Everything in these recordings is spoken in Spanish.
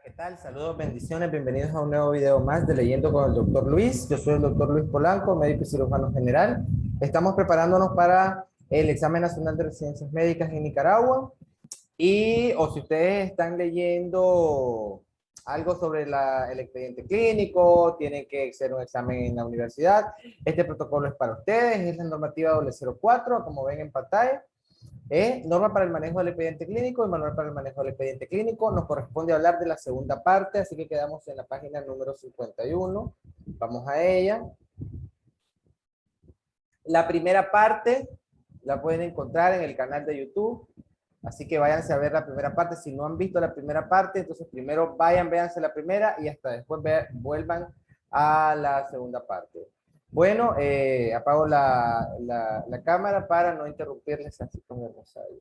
¿Qué tal? Saludos, bendiciones, bienvenidos a un nuevo video más de Leyendo con el Dr. Luis. Yo soy el Dr. Luis Polanco, médico y cirujano general. Estamos preparándonos para el examen nacional de residencias médicas en Nicaragua. O si ustedes están leyendo algo sobre el expediente clínico, tienen que hacer un examen en la universidad, este protocolo es para ustedes, es la normativa W04, como ven en pantalla. Norma para el manejo del expediente clínico y manual para el manejo del expediente clínico. Nos corresponde hablar de la segunda parte, así que quedamos en la página número 51. Vamos a ella. La primera parte la pueden encontrar en el canal de YouTube, así que váyanse a ver la primera parte. Si no han visto la primera parte, entonces primero vayan, véanse la primera y hasta después vuelvan a la segunda parte. Bueno, apago la cámara para no interrumpirles así con el rosario.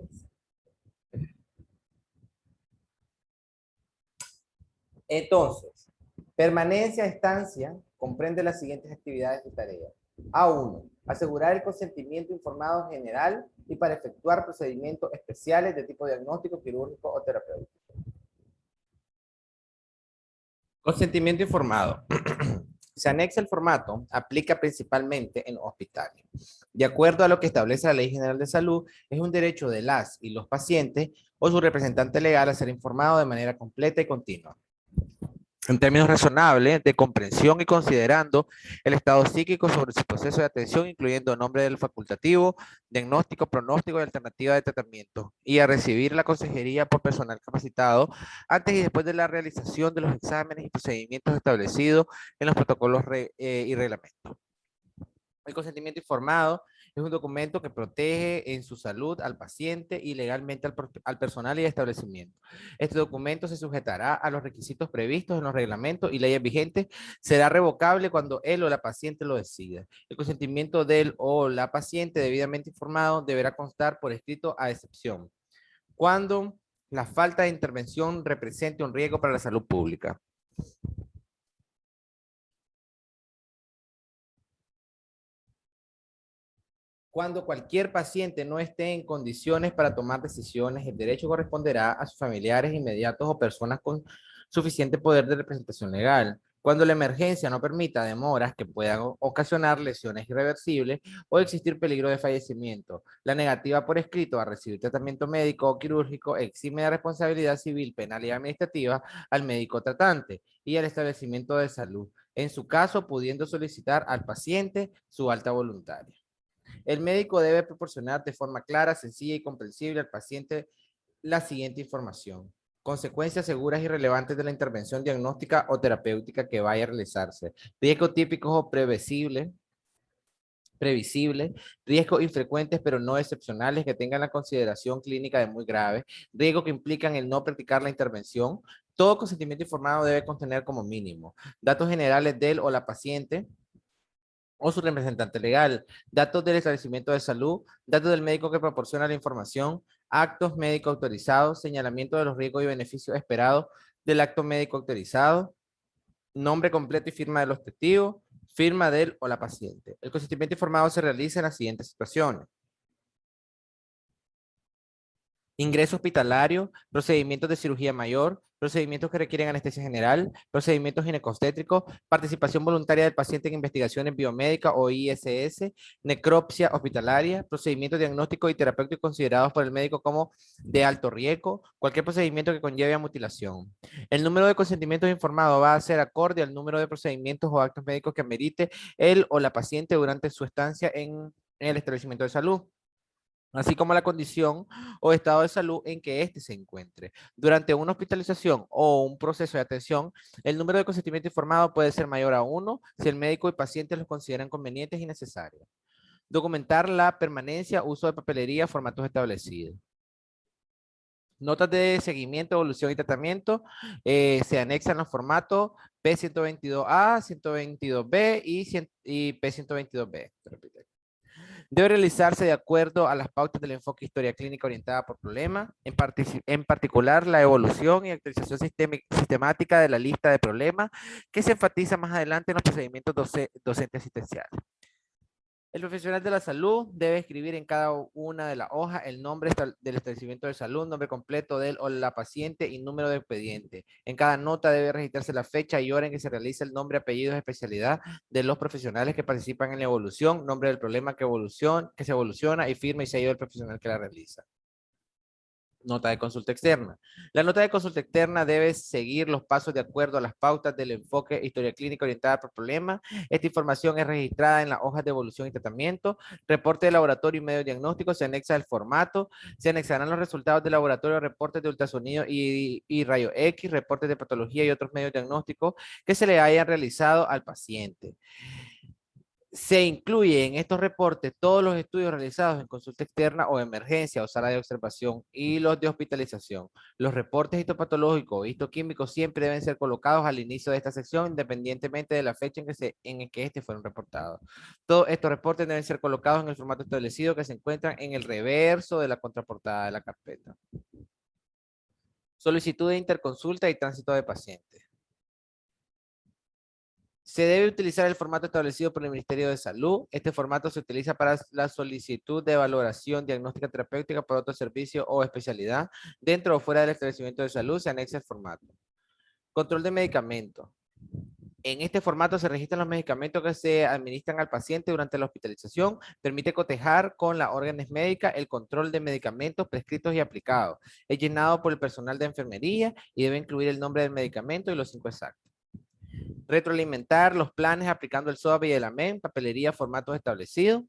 Entonces, permanencia, estancia, comprende las siguientes actividades y tareas. A1. Asegurar el consentimiento informado general y para efectuar procedimientos especiales de tipo diagnóstico, quirúrgico o terapéutico. Consentimiento informado. Se anexa el formato, aplica principalmente en hospitales. De acuerdo a lo que establece la Ley General de Salud, es un derecho de las y los pacientes o su representante legal a ser informado de manera completa y continua, en términos razonables, de comprensión y considerando el estado psíquico sobre su proceso de atención, incluyendo nombre del facultativo, diagnóstico, pronóstico y alternativa de tratamiento, y a recibir la consejería por personal capacitado antes y después de la realización de los exámenes y procedimientos establecidos en los protocolos y reglamentos. El consentimiento informado es un documento que protege en su salud al paciente y legalmente al personal y establecimiento. Este documento se sujetará a los requisitos previstos en los reglamentos y leyes vigentes. Será revocable cuando él o la paciente lo decida. El consentimiento del o la paciente debidamente informado deberá constar por escrito a excepción cuando la falta de intervención represente un riesgo para la salud pública. Cuando cualquier paciente no esté en condiciones para tomar decisiones, el derecho corresponderá a sus familiares inmediatos o personas con suficiente poder de representación legal. Cuando la emergencia no permita demoras que puedan ocasionar lesiones irreversibles o existir peligro de fallecimiento, la negativa por escrito a recibir tratamiento médico o quirúrgico exime de responsabilidad civil, penal y administrativa al médico tratante y al establecimiento de salud, en su caso pudiendo solicitar al paciente su alta voluntaria. El médico debe proporcionar de forma clara, sencilla y comprensible al paciente la siguiente información: consecuencias seguras y relevantes de la intervención diagnóstica o terapéutica que vaya a realizarse, riesgos típicos o previsibles, riesgos infrecuentes pero no excepcionales que tengan la consideración clínica de muy grave, riesgos que implican el no practicar la intervención. Todo consentimiento informado debe contener como mínimo datos generales del o la paciente o su representante legal, datos del establecimiento de salud, datos del médico que proporciona la información, actos médicos autorizados, señalamiento de los riesgos y beneficios esperados del acto médico autorizado, nombre completo y firma de los testigos, firma del o la paciente. El consentimiento informado se realiza en las siguientes situaciones: ingreso hospitalario, procedimientos de cirugía mayor, procedimientos que requieren anestesia general, procedimientos ginecostétricos, participación voluntaria del paciente en investigaciones biomédicas o ISS, necropsia hospitalaria, procedimientos diagnósticos y terapéuticos considerados por el médico como de alto riesgo, cualquier procedimiento que conlleve a mutilación. El número de consentimientos informados va a ser acorde al número de procedimientos o actos médicos que amerite él o la paciente durante su estancia en el establecimiento de salud, así como la condición o estado de salud en que éste se encuentre. Durante una hospitalización o un proceso de atención, el número de consentimiento informado puede ser mayor a 1 si el médico y paciente los consideran convenientes y necesarios. Documentar la permanencia, uso de papelería, formatos establecidos. Notas de seguimiento, evolución y tratamiento se anexan los formatos P122A, 122B y P122B. Debe realizarse de acuerdo a las pautas del enfoque historia clínica orientada por problema, en particular la evolución y actualización sistemática de la lista de problemas que se enfatiza más adelante en los procedimientos docentes asistenciales. El profesional de la salud debe escribir en cada una de las hojas el nombre del establecimiento de salud, nombre completo de él o la paciente y número de expediente. En cada nota debe registrarse la fecha y hora en que se realiza el nombre, apellidos, especialidad de los profesionales que participan en la evolución, nombre del problema que se evoluciona y firma y sello del profesional que la realiza. Nota de consulta externa. La nota de consulta externa debe seguir los pasos de acuerdo a las pautas del enfoque historia clínica orientada por problema. Esta información es registrada en las hojas de evolución y tratamiento. Reporte de laboratorio y medio diagnóstico. Se anexa el formato. Se anexarán los resultados de laboratorio, reportes de ultrasonido y rayo X, reportes de patología y otros medios diagnósticos que se le hayan realizado al paciente. Se incluye en estos reportes todos los estudios realizados en consulta externa o emergencia o sala de observación y los de hospitalización. Los reportes histopatológicos o histoquímicos siempre deben ser colocados al inicio de esta sección, independientemente de la fecha en que este fueron reportados. Todos estos reportes deben ser colocados en el formato establecido que se encuentran en el reverso de la contraportada de la carpeta. Solicitud de interconsulta y tránsito de pacientes. Se debe utilizar el formato establecido por el Ministerio de Salud. Este formato se utiliza para la solicitud de valoración diagnóstica terapéutica por otro servicio o especialidad. Dentro o fuera del establecimiento de salud se anexa el formato. Control de medicamentos. En este formato se registran los medicamentos que se administran al paciente durante la hospitalización. Permite cotejar con las órdenes médicas el control de medicamentos prescritos y aplicados. Es llenado por el personal de enfermería y debe incluir el nombre del medicamento y los 5 exactos. Retroalimentar los planes aplicando el SOAP y el AMEN, papelería, formatos establecidos.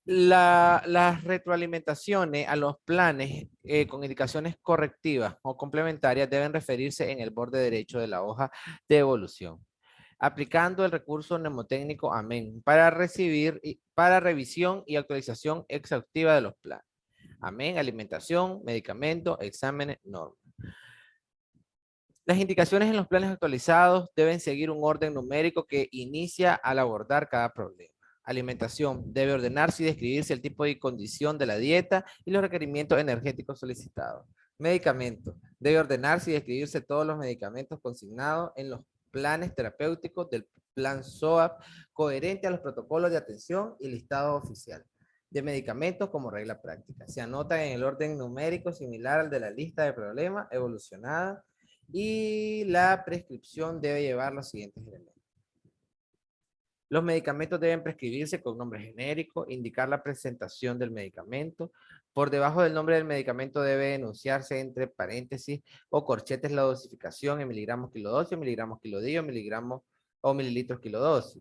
Las retroalimentaciones a los planes con indicaciones correctivas o complementarias deben referirse en el borde derecho de la hoja de evolución. Aplicando el recurso mnemotécnico AMEN para revisión y actualización exhaustiva de los planes. AMEN, alimentación, medicamento, exámenes, normas. Las indicaciones en los planes actualizados deben seguir un orden numérico que inicia al abordar cada problema. Alimentación. Debe ordenarse y describirse el tipo y condición de la dieta y los requerimientos energéticos solicitados. Medicamento. Debe ordenarse y describirse todos los medicamentos consignados en los planes terapéuticos del plan SOAP, coherente a los protocolos de atención y listado oficial de medicamentos como regla práctica. Se anotan en el orden numérico similar al de la lista de problemas evolucionada y la prescripción debe llevar los siguientes elementos. Los medicamentos deben prescribirse con nombre genérico, indicar la presentación del medicamento. Por debajo del nombre del medicamento debe enunciarse entre paréntesis o corchetes la dosificación en miligramos kilodosis, miligramos kilodía, miligramos o mililitros kilodosis.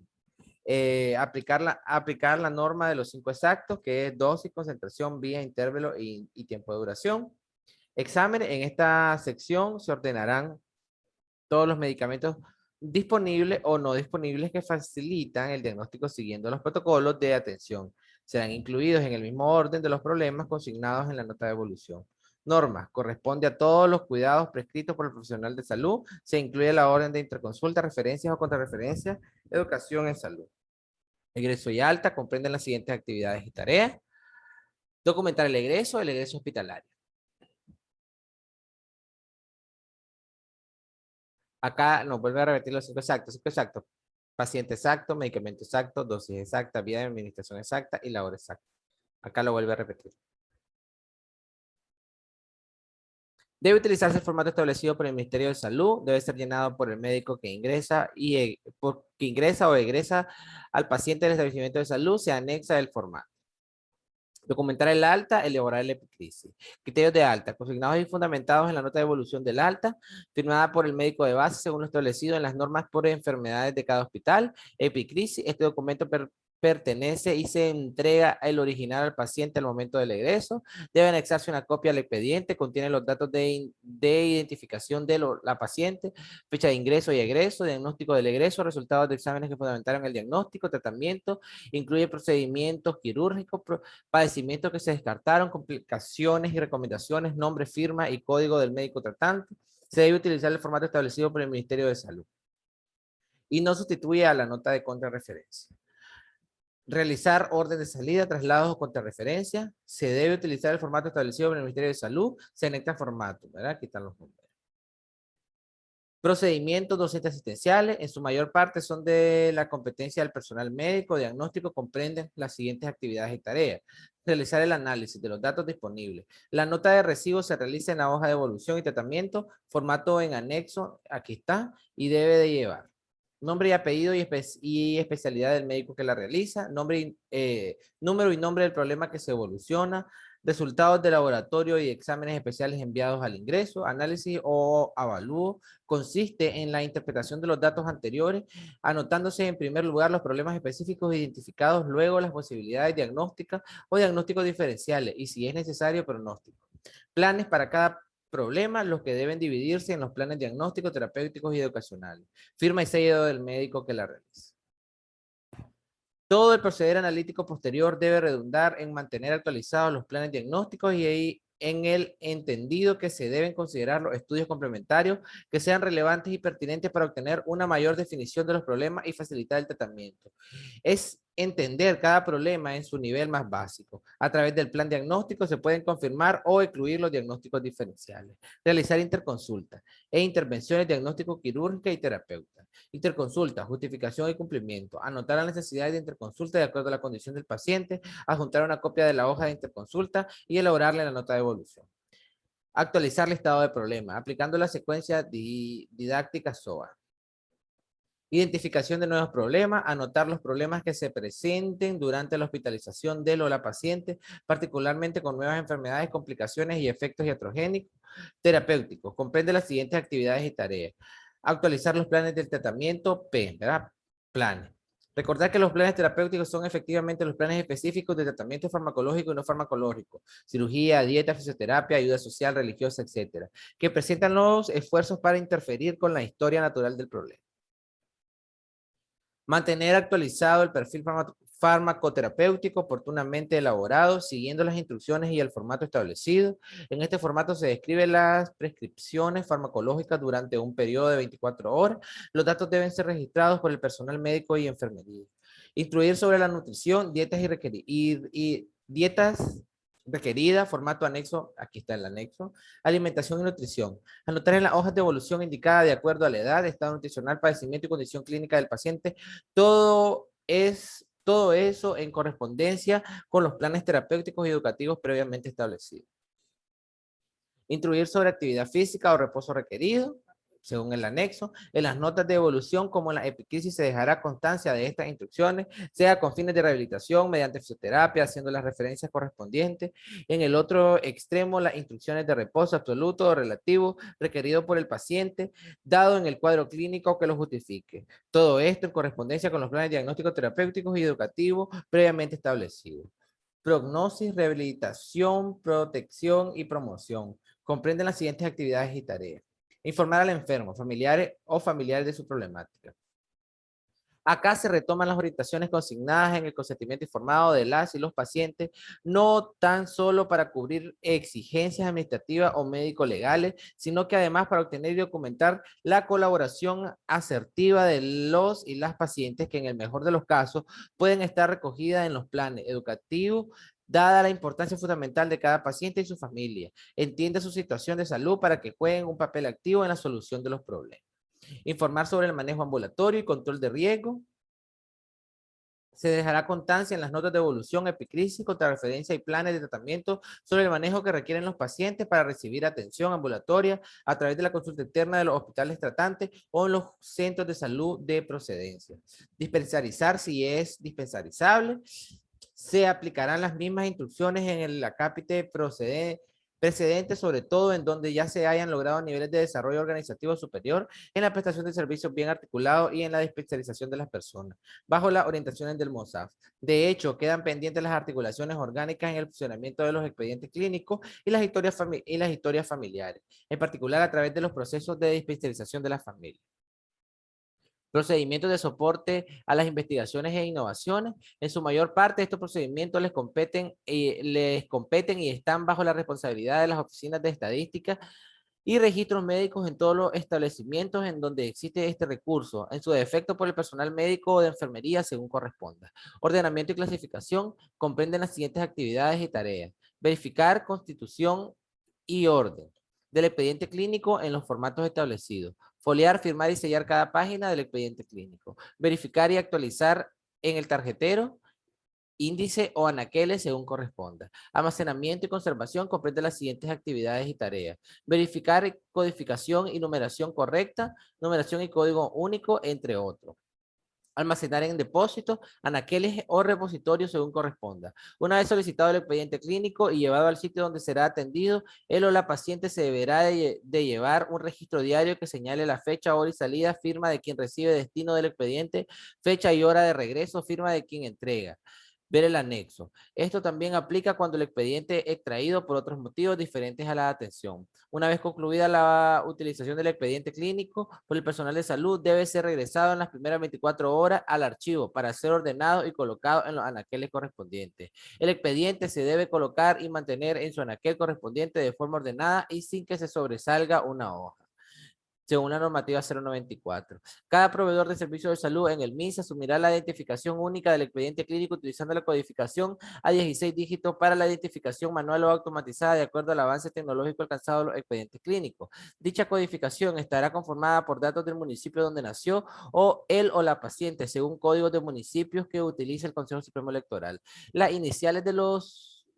Aplicar la norma de los 5 exactos, que es dosis, concentración, vía, intervalo y tiempo de duración. Examen. En esta sección se ordenarán todos los medicamentos disponibles o no disponibles que facilitan el diagnóstico siguiendo los protocolos de atención. Serán incluidos en el mismo orden de los problemas consignados en la nota de evolución. Normas. Corresponde a todos los cuidados prescritos por el profesional de salud. Se incluye la orden de interconsulta, referencias o contrarreferencias, educación en salud. Egreso y alta comprenden las siguientes actividades y tareas. Documentar el egreso hospitalario. Acá nos vuelve a repetir los 5 exactos. 5 exactos. Paciente exacto, medicamento exacto, dosis exacta, vía de administración exacta y la hora exacta. Acá lo vuelve a repetir. Debe utilizarse el formato establecido por el Ministerio de Salud. Debe ser llenado por el médico que ingresa o egresa al paciente del establecimiento de salud. Se anexa el formato. Documentar el alta, elaborar el epicrisis. Criterios de alta, consignados y fundamentados en la nota de evolución del alta, firmada por el médico de base según lo establecido en las normas por enfermedades de cada hospital. Epicrisis, este documento pertenece y se entrega el original al paciente al momento del egreso. Debe anexarse una copia al expediente, contiene los datos de identificación de la paciente, fecha de ingreso y egreso, diagnóstico del egreso, resultados de exámenes que fundamentaron el diagnóstico, tratamiento, incluye procedimientos quirúrgicos, padecimientos que se descartaron, complicaciones y recomendaciones, nombre, firma y código del médico tratante. Se debe utilizar el formato establecido por el Ministerio de Salud y no sustituye a la nota de contrarreferencia. Realizar orden de salida, traslados o contrarreferencia. Se debe utilizar el formato establecido por el Ministerio de Salud. Se anexa formato, ¿verdad? Aquí están los números. Procedimientos docentes asistenciales, en su mayor parte son de la competencia del personal médico. Diagnóstico comprenden las siguientes actividades y tareas. Realizar el análisis de los datos disponibles. La nota de recibo se realiza en la hoja de evolución y tratamiento, formato en anexo, aquí está, y debe de llevar nombre y apellido y especialidad del médico que la realiza, número y nombre del problema que se evoluciona, resultados de laboratorio y exámenes especiales enviados al ingreso, análisis o avalúo, consiste en la interpretación de los datos anteriores, anotándose en primer lugar los problemas específicos identificados, luego las posibilidades diagnósticas o diagnósticos diferenciales y si es necesario pronóstico. Planes para cada problema, los que deben dividirse en los planes diagnósticos, terapéuticos y educacionales. Firma y sello del médico que la realiza. Todo el proceder analítico posterior debe redundar en mantener actualizados los planes diagnósticos y en el entendido que se deben considerar los estudios complementarios que sean relevantes y pertinentes para obtener una mayor definición de los problemas y facilitar el tratamiento. Es entender cada problema en su nivel más básico. A través del plan diagnóstico se pueden confirmar o excluir los diagnósticos diferenciales. Realizar interconsultas e intervenciones diagnóstico quirúrgicas y terapeutas. Interconsulta, justificación y cumplimiento. Anotar la necesidad de interconsulta de acuerdo a la condición del paciente. Adjuntar una copia de la hoja de interconsulta y elaborarle la nota de evolución. Actualizar listado de problemas, aplicando la secuencia didáctica SOA. Identificación de nuevos problemas, anotar los problemas que se presenten durante la hospitalización del o la paciente, particularmente con nuevas enfermedades, complicaciones y efectos iatrogénicos. Terapéuticos, comprende las siguientes actividades y tareas. Actualizar los planes del tratamiento, ¿verdad? Planes. Recordar que los planes terapéuticos son efectivamente los planes específicos de tratamiento farmacológico y no farmacológico, cirugía, dieta, fisioterapia, ayuda social, religiosa, etcétera, que presentan los esfuerzos para interferir con la historia natural del problema. Mantener actualizado el perfil farmacoterapéutico oportunamente elaborado, siguiendo las instrucciones y el formato establecido. En este formato se describen las prescripciones farmacológicas durante un periodo de 24 horas. Los datos deben ser registrados por el personal médico y enfermería. Instruir sobre la nutrición, dietas y dietas requerida, formato anexo, aquí está el anexo, alimentación y nutrición. Anotar en las hojas de evolución indicada de acuerdo a la edad, estado nutricional, padecimiento y condición clínica del paciente. Todo eso en correspondencia con los planes terapéuticos y educativos previamente establecidos. Instruir sobre actividad física o reposo requerido, según el anexo. En las notas de evolución, como en la epicrisis, se dejará constancia de estas instrucciones, sea con fines de rehabilitación, mediante fisioterapia, haciendo las referencias correspondientes. En el otro extremo, las instrucciones de reposo absoluto o relativo requerido por el paciente, dado en el cuadro clínico que lo justifique. Todo esto en correspondencia con los planes diagnósticos terapéuticos y educativos previamente establecidos. Prognosis, rehabilitación, protección y promoción. Comprenden las siguientes actividades y tareas. Informar al enfermo, familiares o familiares de su problemática. Acá se retoman las orientaciones consignadas en el consentimiento informado de las y los pacientes, no tan solo para cubrir exigencias administrativas o médico-legales, sino que además para obtener y documentar la colaboración asertiva de los y las pacientes que en el mejor de los casos pueden estar recogidas en los planes educativos, dada la importancia fundamental de cada paciente y su familia. Entiende su situación de salud para que jueguen un papel activo en la solución de los problemas. Informar sobre el manejo ambulatorio y control de riesgo. Se dejará constancia en las notas de evolución, epicrisis, contrarreferencia y planes de tratamiento sobre el manejo que requieren los pacientes para recibir atención ambulatoria a través de la consulta interna de los hospitales tratantes o en los centros de salud de procedencia. Dispensarizar si es dispensarizable. Se aplicarán las mismas instrucciones en el acápite precedente, sobre todo en donde ya se hayan logrado niveles de desarrollo organizativo superior en la prestación de servicios bien articulados y en la dispensarización de las personas, bajo las orientaciones del MOSAF. De hecho, quedan pendientes las articulaciones orgánicas en el funcionamiento de los expedientes clínicos y las historias familiares, en particular a través de los procesos de dispensarización de las familias. Procedimientos de soporte a las investigaciones e innovaciones. En su mayor parte, estos procedimientos les competen y están bajo la responsabilidad de las oficinas de estadística y registros médicos en todos los establecimientos en donde existe este recurso, en su defecto por el personal médico o de enfermería según corresponda. Ordenamiento y clasificación comprenden las siguientes actividades y tareas. Verificar constitución y orden del expediente clínico en los formatos establecidos. Foliar, firmar y sellar cada página del expediente clínico. Verificar y actualizar en el tarjetero, índice o anaqueles según corresponda. Almacenamiento y conservación comprende las siguientes actividades y tareas. Verificar codificación y numeración correcta, numeración y código único, entre otros. Almacenar en depósitos, anaqueles o repositorios según corresponda. Una vez solicitado el expediente clínico y llevado al sitio donde será atendido, él o la paciente se deberá de llevar un registro diario que señale la fecha, hora y salida, firma de quien recibe destino del expediente, fecha y hora de regreso, firma de quien entrega. Ver el anexo. Esto también aplica cuando el expediente es extraído por otros motivos diferentes a la atención. Una vez concluida la utilización del expediente clínico por el personal de salud, debe ser regresado en las primeras 24 horas al archivo para ser ordenado y colocado en los anaqueles correspondientes. El expediente se debe colocar y mantener en su anaquel correspondiente de forma ordenada y sin que se sobresalga una hoja, según la normativa 094. Cada proveedor de servicios de salud en el MINSA asumirá la identificación única del expediente clínico utilizando la codificación a 16 dígitos para la identificación manual o automatizada de acuerdo al avance tecnológico alcanzado en los expedientes clínicos. Dicha codificación estará conformada por datos del municipio donde nació o él o la paciente, según códigos de municipios que utiliza el Consejo Supremo Electoral. Las iniciales de los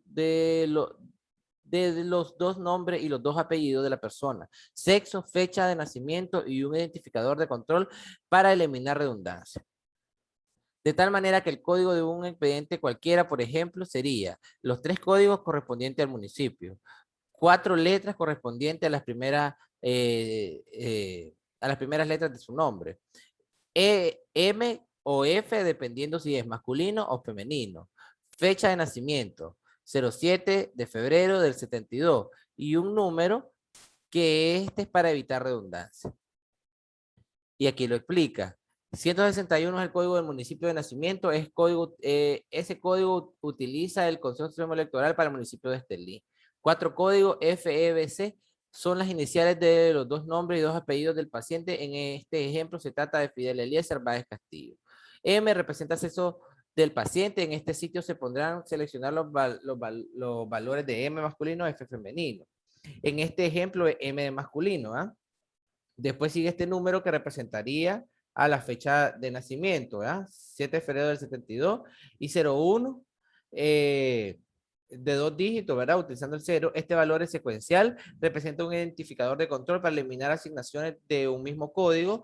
dos nombres y los dos apellidos de la persona, sexo, fecha de nacimiento y un identificador de control para eliminar redundancia. De tal manera que el código de un expediente cualquiera, por ejemplo, sería los 3 códigos correspondientes al municipio, 4 letras correspondientes a las primeras letras de su nombre, M o F, dependiendo si es masculino o femenino, fecha de nacimiento, 07 de febrero del 72, y un número que este es para evitar redundancia. Y aquí lo explica. 161 es el código del municipio de nacimiento, ese código utiliza el Consejo Supremo Electoral para el municipio de Estelí. 4 códigos FEBC son las iniciales de los 2 nombres y 2 apellidos del paciente. En este ejemplo se trata de Fidel Eliezer Báez Castillo. M representa sexo del paciente. En este sitio se pondrán seleccionar los valores de M masculino, F femenino. En este ejemplo es M de masculino. Después sigue este número que representaría a la fecha de nacimiento, 7 de febrero del 72 y 01 de 2 dígitos, ¿verdad? Utilizando el 0. Este valor es secuencial, representa un identificador de control para eliminar asignaciones de un mismo código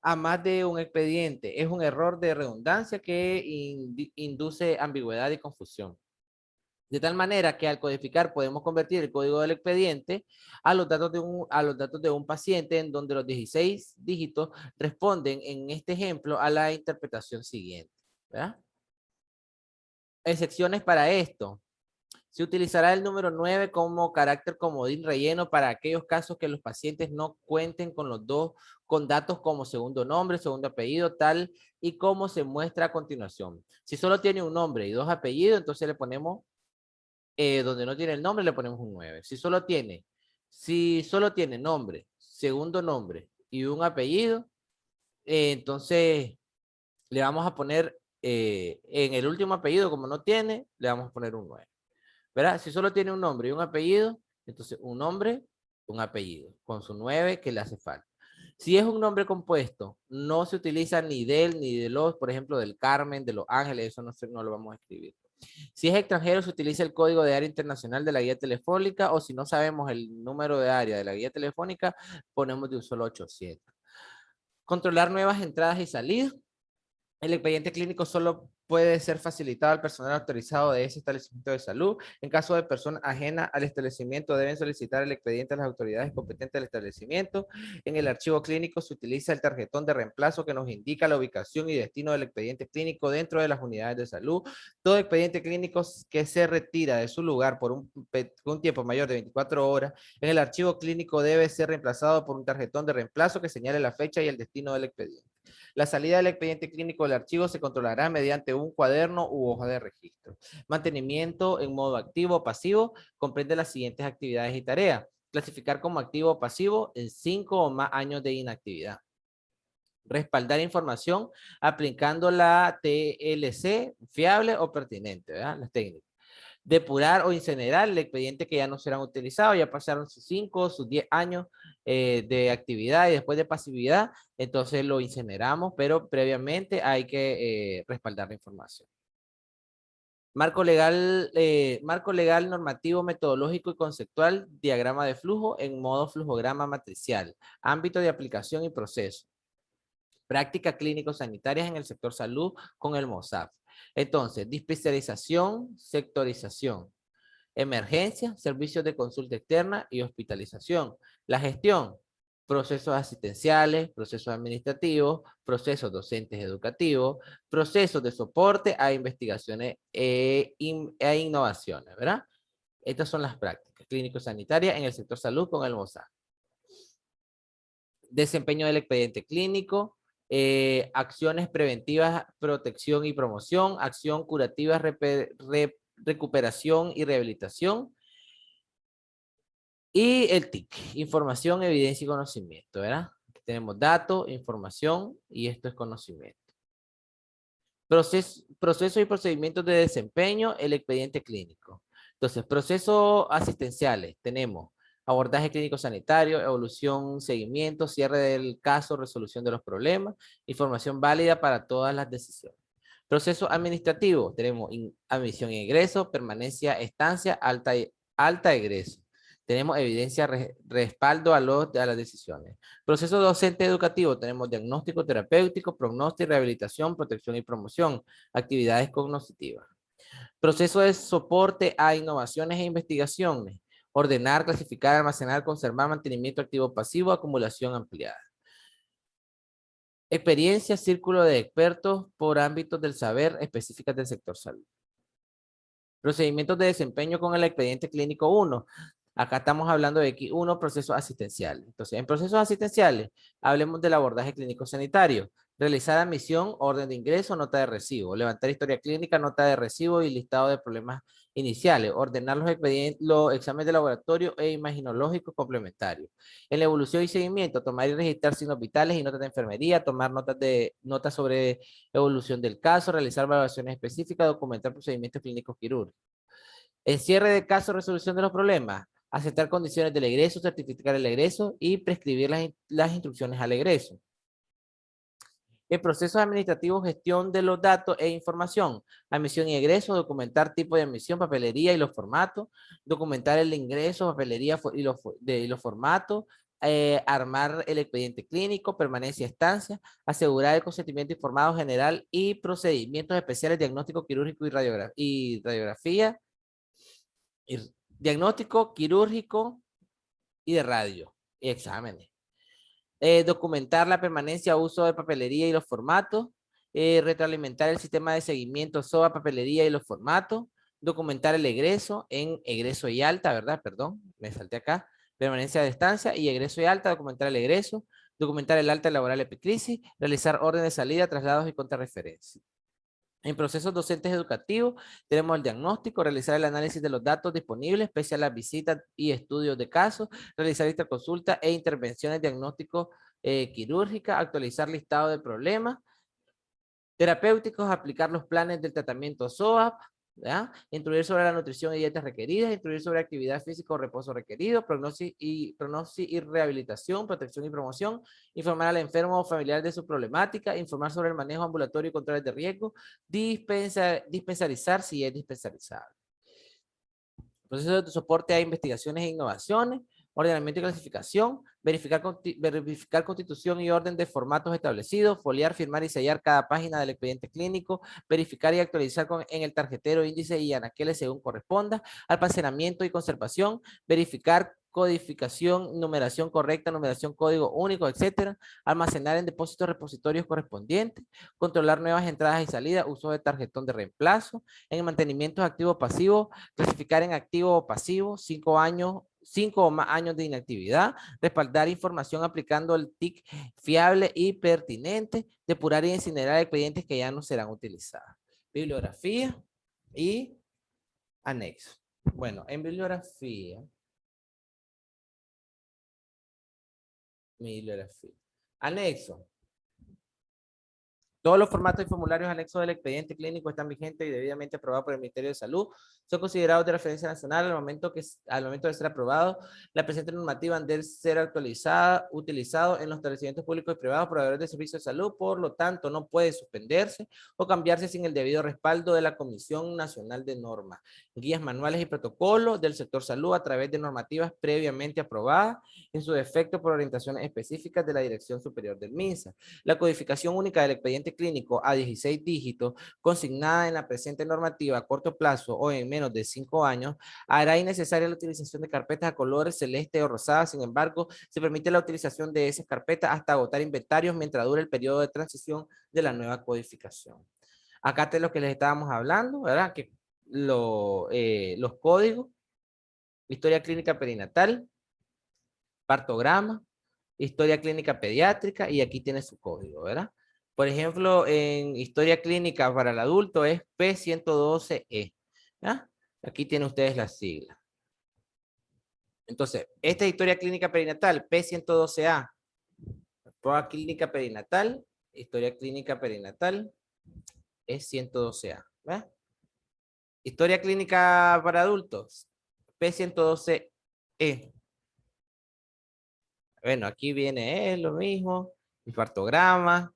a más de un expediente. Es un error de redundancia que induce ambigüedad y confusión. De tal manera que al codificar podemos convertir el código del expediente a los datos de un paciente en donde los 16 dígitos responden en este ejemplo a la interpretación siguiente, ¿verdad? Excepciones para esto. Se utilizará el número 9 como carácter comodín relleno para aquellos casos que los pacientes no cuenten con datos como segundo nombre, segundo apellido, tal y como se muestra a continuación. Si solo tiene un nombre y 2 apellidos, entonces le ponemos donde no tiene el nombre le ponemos un 9. Si solo tiene nombre, segundo nombre y un apellido, entonces le vamos a poner en el último apellido, como no tiene, le vamos a poner un 9. ¿Verdad? Si solo tiene un nombre y un apellido, entonces un nombre, un apellido, con su 9 que le hace falta. Si es un nombre compuesto, no se utiliza ni del ni de los, por ejemplo, del Carmen, de los Ángeles, eso no lo vamos a escribir. Si es extranjero, se utiliza el código de área internacional de la guía telefónica, o si no sabemos el número de área de la guía telefónica, ponemos de un solo 800. Controlar nuevas entradas y salidas. El expediente clínico solo puede ser facilitado al personal autorizado de ese establecimiento de salud. En caso de persona ajena al establecimiento, deben solicitar el expediente a las autoridades competentes del establecimiento. En el archivo clínico se utiliza el tarjetón de reemplazo que nos indica la ubicación y destino del expediente clínico dentro de las unidades de salud. Todo expediente clínico que se retira de su lugar por un tiempo mayor de 24 horas en el archivo clínico debe ser reemplazado por un tarjetón de reemplazo que señale la fecha y el destino del expediente. La salida del expediente clínico del archivo se controlará mediante un cuaderno u hoja de registro. Mantenimiento en modo activo o pasivo comprende las siguientes actividades y tareas. Clasificar como activo o pasivo en 5 o más años de inactividad. Respaldar información aplicando la TLC fiable o pertinente, ¿verdad? Las técnicas. Depurar o incinerar el expediente que ya no serán utilizados, ya pasaron sus 5, sus 10 años de actividad y después de pasividad, entonces lo incineramos, pero previamente hay que respaldar la información. Marco legal normativo, metodológico y conceptual, diagrama de flujo en modo flujograma matricial, ámbito de aplicación y proceso. Prácticas clínico-sanitarias en el sector salud con el MOSAF. Entonces, dispensarización, sectorización, emergencia, servicios de consulta externa y hospitalización. La gestión, procesos asistenciales, procesos administrativos, procesos docentes educativos, procesos de soporte a investigaciones e innovaciones, ¿verdad? Estas son las prácticas clínico-sanitarias en el sector salud con el MOSAF. Desempeño del expediente clínico, acciones preventivas, protección y promoción, acción curativa, recuperación y rehabilitación, y el TIC, información, evidencia y conocimiento, ¿verdad? Aquí tenemos datos, información y esto es conocimiento. Procesos y procedimientos de desempeño, el expediente clínico. Entonces, procesos asistenciales, tenemos abordaje clínico sanitario, evolución, seguimiento, cierre del caso, resolución de los problemas, información válida para todas las decisiones. Proceso administrativo, tenemos admisión e ingreso, permanencia, estancia, alta egreso. Tenemos evidencia, respaldo a las decisiones. Proceso docente educativo, tenemos diagnóstico terapéutico, pronóstico, rehabilitación, protección y promoción, actividades cognitivas. Proceso de soporte a innovaciones e investigaciones, ordenar, clasificar, almacenar, conservar, mantenimiento activo pasivo, acumulación ampliada. Experiencia, círculo de expertos por ámbitos del saber específicas del sector salud. Procedimientos de desempeño con el expediente clínico 1. Acá estamos hablando de X1, procesos asistenciales. Entonces, en procesos asistenciales, hablemos del abordaje clínico sanitario. Realizar admisión, orden de ingreso, nota de recibo. Levantar historia clínica, nota de recibo y listado de problemas iniciales. Ordenar los expedientes, los exámenes de laboratorio e imaginológicos complementarios. En la evolución y seguimiento, tomar y registrar signos vitales y notas de enfermería, tomar notas sobre evolución del caso, realizar valoraciones específicas, documentar procedimientos clínicos quirúrgicos. El cierre de caso, resolución de los problemas, aceptar condiciones del egreso, certificar el egreso y prescribir las instrucciones al egreso. El proceso administrativo, gestión de los datos e información, admisión y egreso, documentar tipo de admisión, papelería y los formatos, documentar el ingreso, papelería y los formatos, armar el expediente clínico, permanencia estancia, asegurar el consentimiento informado general y procedimientos especiales, diagnóstico quirúrgico y radiografía, diagnóstico quirúrgico y de radio y exámenes. Documentar la permanencia, uso de papelería y los formatos, retroalimentar el sistema de seguimiento SOA, papelería y los formatos, documentar el egreso en egreso y alta, ¿verdad? Perdón, me salté acá. Permanencia de estancia y egreso y alta, documentar el egreso, documentar el alta laboral epicrisis, realizar orden de salida, traslados y contrarreferencia. En procesos docentes educativos, tenemos el diagnóstico, realizar el análisis de los datos disponibles, pese a las visitas y estudios de casos, realizar interconsulta e intervenciones diagnósticos quirúrgicas, actualizar listado de problemas terapéuticos, aplicar los planes del tratamiento SOAP, ¿ya? Instruir sobre la nutrición y dietas requeridas, instruir sobre actividad física o reposo requerido, prognosis y rehabilitación, protección y promoción, informar al enfermo o familiar de su problemática, informar sobre el manejo ambulatorio y controles de riesgo, dispensarizar si es dispensarizable. Proceso de soporte a investigaciones e innovaciones, ordenamiento y clasificación, verificar constitución y orden de formatos establecidos, foliar, firmar y sellar cada página del expediente clínico, verificar y actualizar en el tarjetero, índice y anaqueles según corresponda, almacenamiento y conservación, verificar codificación, numeración correcta, numeración código único, etcétera, almacenar en depósitos repositorios correspondientes, controlar nuevas entradas y salidas, uso de tarjetón de reemplazo, en mantenimientos activo pasivo, clasificar en activo o pasivo, 5 años, 5 o más años de inactividad, respaldar información aplicando el TIC fiable y pertinente, depurar y incinerar expedientes que ya no serán utilizados. Bibliografía y anexo. Bueno, en bibliografía, anexo. Todos los formatos y formularios anexos del expediente clínico están vigentes y debidamente aprobados por el Ministerio de Salud. Son considerados de referencia nacional al momento de ser aprobados. La presente normativa debe ser actualizada, utilizado en los establecimientos públicos y privados proveedores de servicios de salud. Por lo tanto, no puede suspenderse o cambiarse sin el debido respaldo de la Comisión Nacional de Normas, guías, manuales y protocolos del sector salud a través de normativas previamente aprobadas, en su defecto por orientaciones específicas de la Dirección Superior del MINSA. La codificación única del expediente clínico a 16 dígitos, consignada en la presente normativa a corto plazo o en menos de 5 años, hará innecesaria la utilización de carpetas a colores celeste o rosada. Sin embargo, se permite la utilización de esas carpetas hasta agotar inventarios mientras dure el periodo de transición de la nueva codificación. Acá de lo que les estábamos hablando, ¿verdad? Que los códigos, historia clínica perinatal, partograma, historia clínica pediátrica, y aquí tiene su código, ¿verdad? Por ejemplo, en historia clínica para el adulto es P112E, ¿ya? Aquí tienen ustedes las siglas. Entonces, esta es historia clínica perinatal, P112A, prueba clínica perinatal, historia clínica perinatal, es 112A, ¿verdad? Historia clínica para adultos, P112E. Bueno, aquí viene lo mismo, el partograma,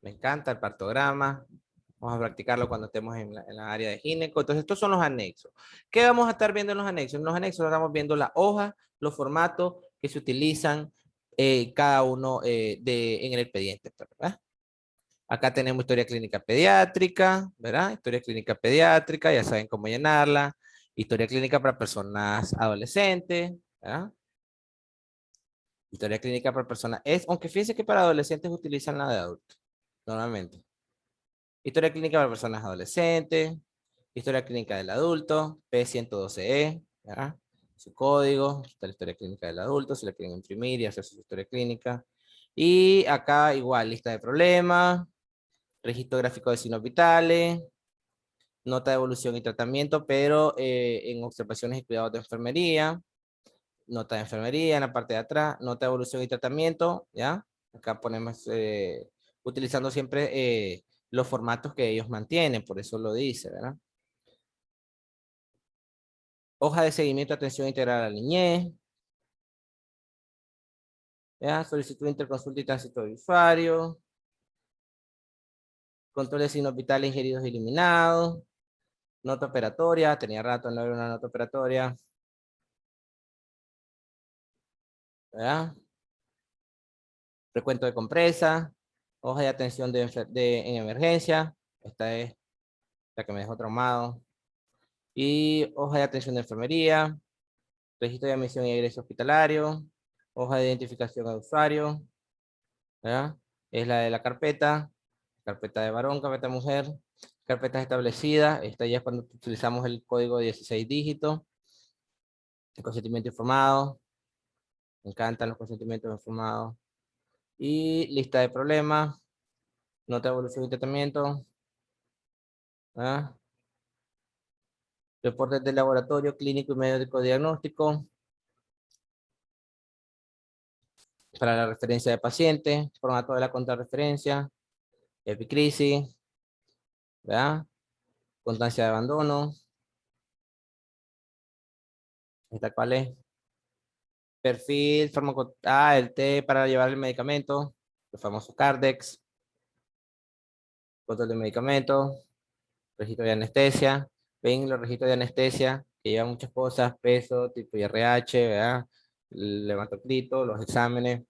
me encanta el partograma. Vamos a practicarlo cuando estemos en la área de gineco. Entonces, estos son los anexos. ¿Qué vamos a estar viendo en los anexos? En los anexos estamos viendo la hoja, los formatos que se utilizan cada uno en el expediente, ¿verdad? Acá tenemos historia clínica pediátrica, ¿verdad? Historia clínica pediátrica, ya saben cómo llenarla. Historia clínica para personas adolescentes, ¿verdad? Historia clínica para personas, aunque fíjense que para adolescentes utilizan la de adultos, normalmente. Historia clínica para personas adolescentes, historia clínica del adulto, P112E, ¿verdad? Su código, está la historia clínica del adulto, si la quieren imprimir y hacer su historia clínica. Y acá igual, lista de problemas, registro gráfico de signos vitales, nota de evolución y tratamiento, pero en observaciones y cuidados de enfermería, nota de enfermería en la parte de atrás, nota de evolución y tratamiento, ¿ya? Acá ponemos, utilizando siempre los formatos que ellos mantienen, por eso lo dice, ¿verdad? Hoja de seguimiento de atención integral a la niñez, ¿ya? Solicitud de interconsulta y tránsito de usuario, control de signos vitales ingeridos y eliminados, nota operatoria, tenía rato no ver una nota operatoria, ¿verdad? Recuento de compresa, hoja de atención en emergencia, esta es la que me dejó traumado, y hoja de atención de enfermería, registro de admisión y egreso hospitalario, hoja de identificación de usuario, ¿verdad? Es la de la carpeta de varón, carpeta de mujer, carpetas establecidas, esta ya es cuando utilizamos el código de 16 dígitos, el consentimiento informado, me encantan los consentimientos informados, y lista de problemas, nota de evolución y tratamiento, ¿verdad? Reportes de laboratorio, clínico y médico diagnóstico, para la referencia de paciente, formato de la contrarreferencia, epicrisis, ¿verdad? Constancia de abandono, ¿esta cuál es? Perfil, el T para llevar el medicamento, los famosos Cardex, control de medicamentos, registro de anestesia, ven los registros de anestesia, que llevan muchas cosas, peso, tipo IRH, ¿verdad? Levantoclito, los exámenes,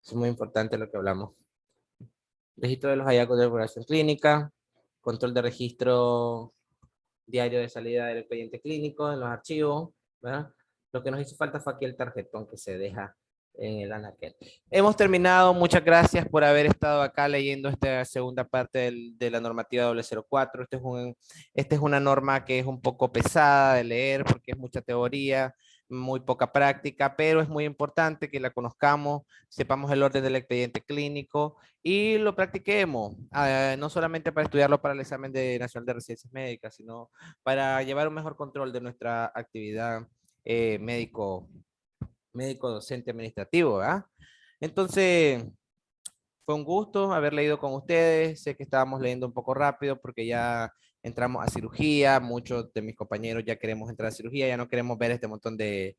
es muy importante lo que hablamos. Registro de los hallazgos de evaluación clínica, control de registro diario de salida del expediente clínico, en los archivos, ¿verdad? Lo que nos hizo falta fue aquí el tarjetón que se deja en el anaquel. Hemos terminado, muchas gracias por haber estado acá leyendo esta segunda parte de la normativa 004. Esta es una norma que es un poco pesada de leer porque es mucha teoría, muy poca práctica, pero es muy importante que la conozcamos, sepamos el orden del expediente clínico y lo practiquemos, no solamente para estudiarlo para el examen nacional de residencias médicas, sino para llevar un mejor control de nuestra actividad médico docente administrativo, ¿verdad? Entonces, fue un gusto haber leído con ustedes. Sé que estábamos leyendo un poco rápido porque ya entramos a cirugía. Muchos de mis compañeros ya queremos entrar a cirugía, ya no queremos ver este montón de...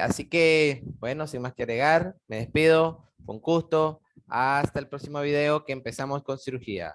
así que, bueno, sin más que agregar, me despido. Fue un gusto. Hasta el próximo video que empezamos con cirugía.